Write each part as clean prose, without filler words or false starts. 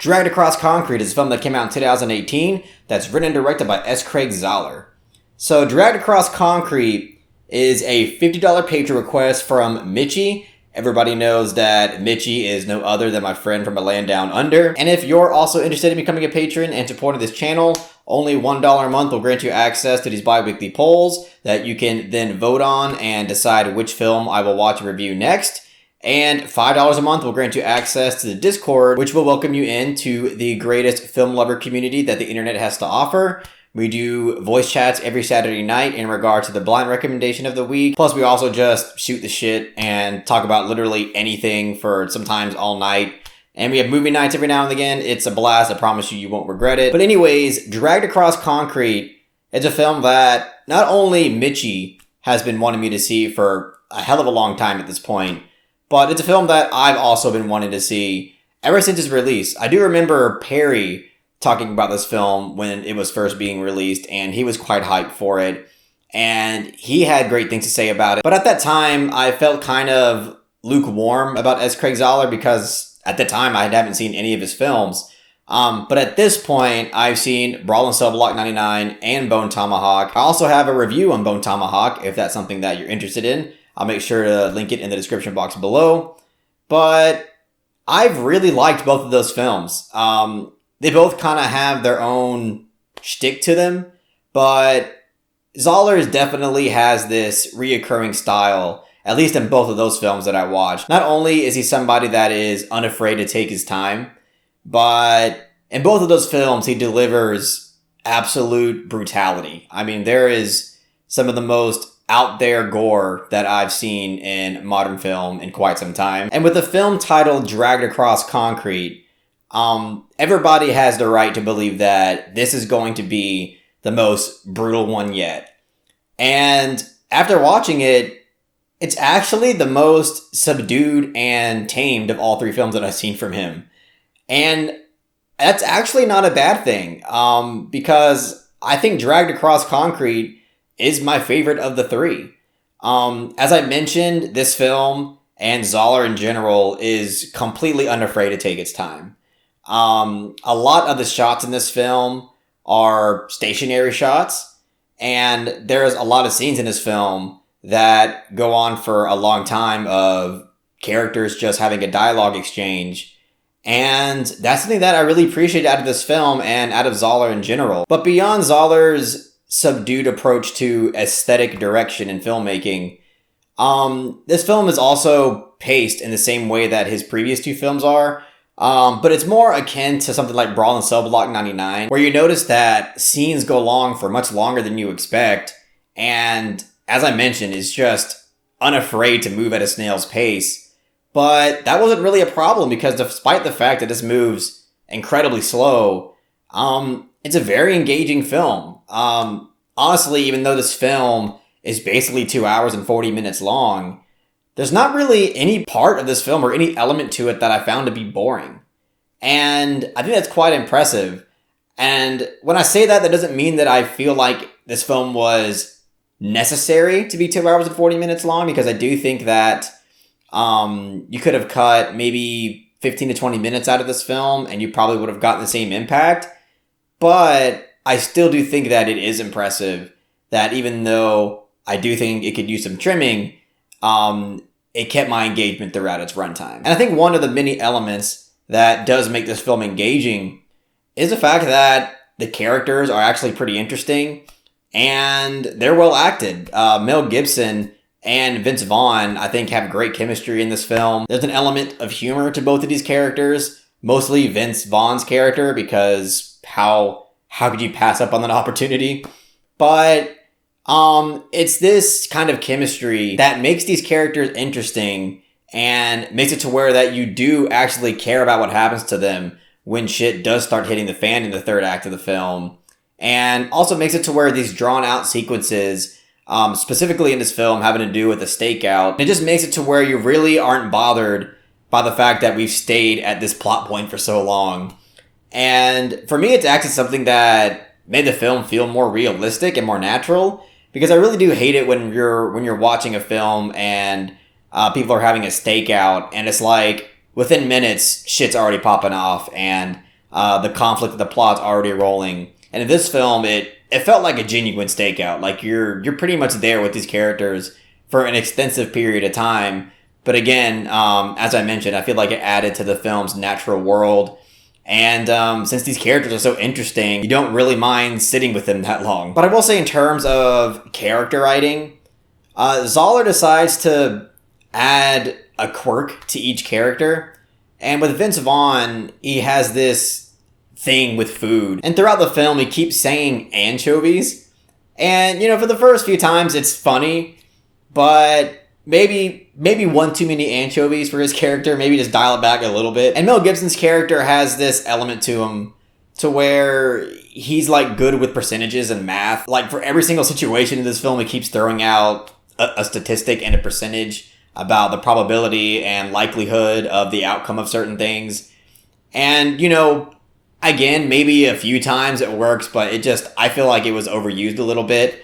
Dragged Across Concrete is a film that came out in 2018 that's written and directed by S. Craig Zahler. So Dragged Across Concrete is a $50 patron request from Mitchie. Everybody knows that Mitchie is no other than my friend from a land down under. And if you're also interested in becoming a patron and supporting this channel, only $1 a month will grant you access to these bi-weekly polls that you can then vote on and decide which film I will watch and review next. And $5 a month will grant you access to the Discord, which will welcome you into the greatest film lover community that the internet has to offer. We do voice chats every Saturday night in regard to the blind recommendation of the week. Plus, we also just shoot the shit and talk about literally anything for sometimes all night. And we have movie nights every now and again. It's a blast. I promise you, you won't regret it. But anyways, Dragged Across Concrete is a film that not only Mitchie has been wanting me to see for a hell of a long time at this point, but it's a film that I've also been wanting to see ever since its release. I do remember Perry talking about this film when it was first being released, and he was quite hyped for it, and he had great things to say about it. But at that time, I felt kind of lukewarm about S. Craig Zahler because at the time, I haven't seen any of his films. But at this point, I've seen Brawl in Cell Block 99 and Bone Tomahawk. I also have a review on Bone Tomahawk if that's something that you're interested in. I'll make sure to link it in the description box below. But I've really liked both of those films. They both kind of have their own shtick to them, but Zahler definitely has this reoccurring style, at least in both of those films that I watched. Not only is he somebody that is unafraid to take his time, but in both of those films, he delivers absolute brutality. I mean, there is some of the most out there gore that I've seen in modern film in quite some time. And with the film titled Dragged Across Concrete, everybody has the right to believe that this is going to be the most brutal one yet. And after watching it, it's actually the most subdued and tamed of all three films that I've seen from him. And that's actually not a bad thing, because I think Dragged Across Concrete is my favorite of the three. As I mentioned, this film and Zahler in general is completely unafraid to take its time. A lot of the shots in this film are stationary shots, and there's a lot of scenes in this film that go on for a long time of characters just having a dialogue exchange. And that's something that I really appreciate out of this film and out of Zahler in general. But beyond Zahler's subdued approach to aesthetic direction in filmmaking, this film is also paced in the same way that his previous two films are. But it's more akin to something like Brawl in Cell Block 99, where you notice that scenes go along for much longer than you expect. And as I mentioned, is just unafraid to move at a snail's pace. But that wasn't really a problem because despite the fact that this moves incredibly slow, it's a very engaging film. Honestly, even though this film is basically 2 hours and 40 minutes long, there's not really any part of this film or any element to it that I found to be boring. And I think that's quite impressive. And when I say that, that doesn't mean that I feel like this film was necessary to be 2 hours and 40 minutes long, because I do think that you could have cut maybe 15 to 20 minutes out of this film and you probably would have gotten the same impact. But I still do think that it is impressive that even though I do think it could use some trimming, it kept my engagement throughout its runtime. And I think one of the many elements that does make this film engaging is the fact that the characters are actually pretty interesting and they're well acted. Mel Gibson and Vince Vaughn, I think, have great chemistry in this film. There's an element of humor to both of these characters, mostly Vince Vaughn's character, because how could you pass up on that opportunity? But it's this kind of chemistry that makes these characters interesting and makes it to where that you do actually care about what happens to them when shit does start hitting the fan in the third act of the film. And also makes it to where these drawn out sequences, specifically in this film, having to do with the stakeout, it just makes it to where you really aren't bothered by the fact that we've stayed at this plot point for so long. And for me, it's actually something that made the film feel more realistic and more natural, because I really do hate it when you're watching a film and people are having a stakeout and it's like within minutes shit's already popping off and the conflict of the plot's already rolling. And in this film, it felt like a genuine stakeout. Like you're pretty much there with these characters for an extensive period of time. But again, as I mentioned, I feel like it added to the film's natural world. And since these characters are so interesting, you don't really mind sitting with them that long. But I will say in terms of character writing, Zahler decides to add a quirk to each character. And with Vince Vaughn, he has this thing with food. And throughout the film, he keeps saying anchovies. And, you know, for the first few times, it's funny. But maybe one too many anchovies for his character. Maybe just dial it back a little bit. And Mel Gibson's character has this element to him to where he's like good with percentages and math. Like for every single situation in this film, he keeps throwing out a statistic and a percentage about the probability and likelihood of the outcome of certain things. And, you know, again, maybe a few times it works, but I feel like it was overused a little bit.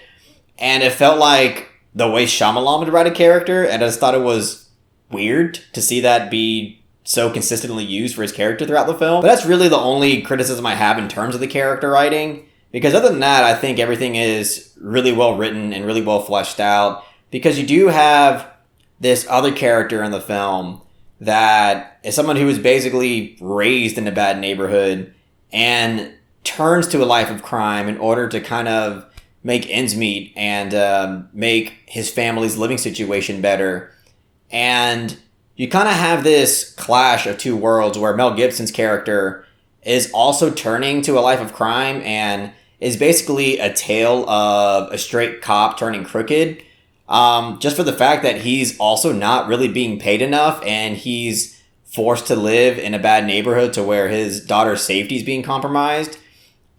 And it felt like the way Shyamalan would write a character, and I just thought it was weird to see that be so consistently used for his character throughout the film. But that's really the only criticism I have in terms of the character writing, because other than that, I think everything is really well written and really well fleshed out, because you do have this other character in the film that is someone who was basically raised in a bad neighborhood and turns to a life of crime in order to kind of make ends meet and make his family's living situation better. And you kind of have this clash of two worlds where Mel Gibson's character is also turning to a life of crime and is basically a tale of a straight cop turning crooked, just for the fact that he's also not really being paid enough and he's forced to live in a bad neighborhood to where his daughter's safety is being compromised.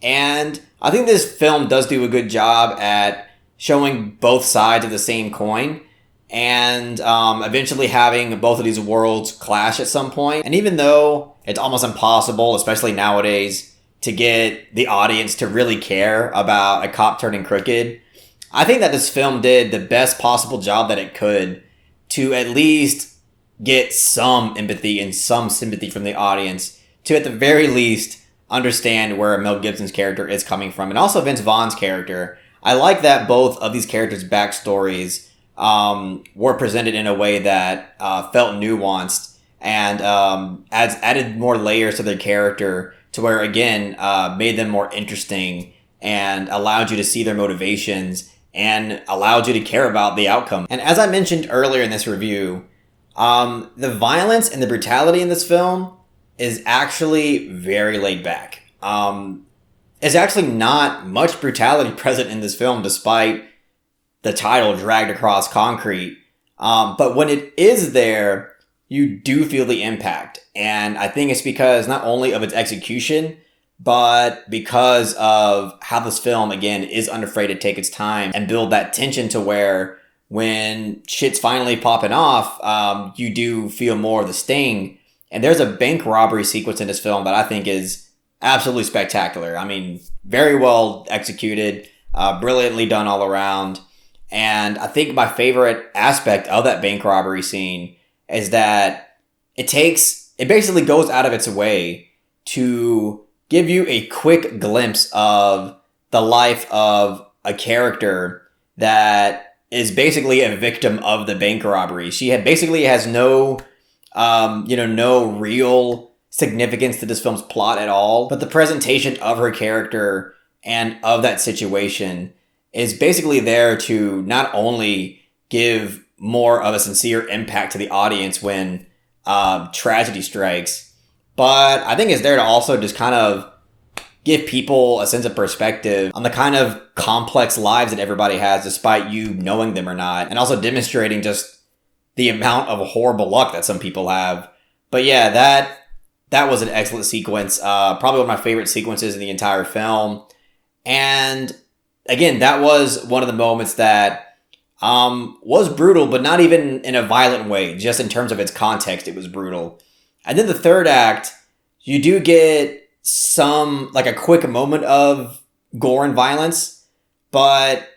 And I think this film does do a good job at showing both sides of the same coin and eventually having both of these worlds clash at some point. And even though it's almost impossible, especially nowadays, to get the audience to really care about a cop turning crooked, I think that this film did the best possible job that it could to at least get some empathy and some sympathy from the audience to, at the very least, understand where Mel Gibson's character is coming from. And also Vince Vaughn's character. I like that both of these characters' backstories were presented in a way that felt nuanced and added more layers to their character to where, again, made them more interesting and allowed you to see their motivations and allowed you to care about the outcome. And as I mentioned earlier in this review, the violence and the brutality in this film is actually very laid back. There's actually not much brutality present in this film, despite the title, Dragged Across Concrete. But when it is there, you do feel the impact. And I think it's because not only of its execution, but because of how this film, again, is unafraid to take its time and build that tension to where when shit's finally popping off, you do feel more of the sting. And there's a bank robbery sequence in this film that I think is absolutely spectacular. I mean, very well executed, brilliantly done all around. And I think my favorite aspect of that bank robbery scene is that it basically goes out of its way to give you a quick glimpse of the life of a character that is basically a victim of the bank robbery. She basically has no real significance to this film's plot at all. But the presentation of her character and of that situation is basically there to not only give more of a sincere impact to the audience when tragedy strikes, but I think it's there to also just kind of give people a sense of perspective on the kind of complex lives that everybody has, despite you knowing them or not, and also demonstrating just the amount of horrible luck that some people have. But yeah, that was an excellent sequence. Probably one of my favorite sequences in the entire film. And again, that was one of the moments that was brutal, but not even in a violent way. Just in terms of its context, it was brutal. And then the third act, you do get a quick moment of gore and violence. But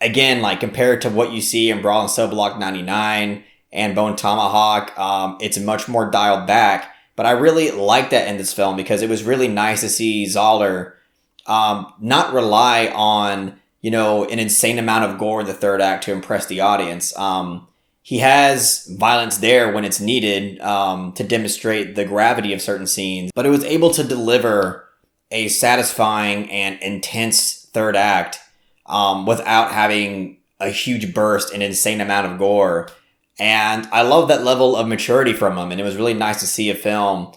again, like compared to what you see in Brawl and Cell Block 99 and Bone Tomahawk, it's much more dialed back But I really liked that in this film because it was really nice to see Zahler not rely on, an insane amount of gore in the third act to impress the audience. He has violence there when it's needed to demonstrate the gravity of certain scenes, but it was able to deliver a satisfying and intense third act without having a huge burst and insane amount of gore. And I love that level of maturity from him, and it was really nice to see a film,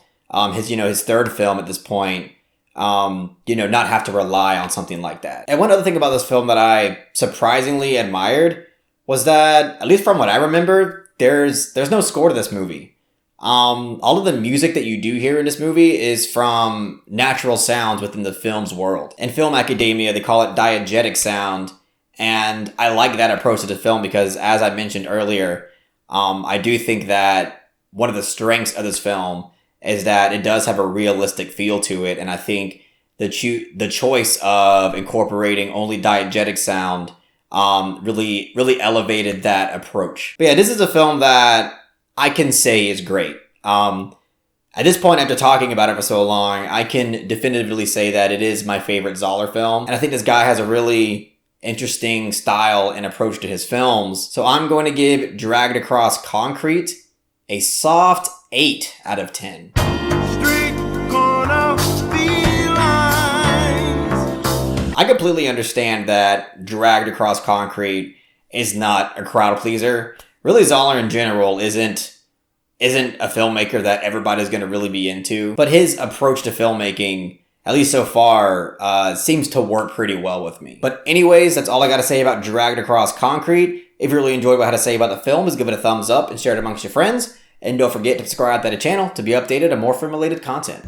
his third film at this point, not have to rely on something like that. And one other thing about this film that I surprisingly admired was that, at least from what I remember, there's no score to this movie. All of the music that you do hear in this movie is from natural sounds within the film's world. In film academia, they call it diegetic sound, and I like that approach to the film because, as I mentioned earlier, I do think that one of the strengths of this film is that it does have a realistic feel to it, and I think the choice of incorporating only diegetic sound really elevated that approach. But yeah, this is a film that I can say is great. At this point, after talking about it for so long, I can definitively say that it is my favorite Zahler film, and I think this guy has a really interesting style and approach to his films. So I'm going to give Dragged Across Concrete a soft 8 out of 10. I completely understand that Dragged Across Concrete is not a crowd pleaser. Really, Zahler in general isn't a filmmaker that everybody's going to really be into. But his approach to filmmaking, at least so far, seems to work pretty well with me. But anyways, that's all I got to say about Dragged Across Concrete. If you really enjoyed what I had to say about the film, just give it a thumbs up and share it amongst your friends. And don't forget to subscribe to the channel to be updated on more film-related content.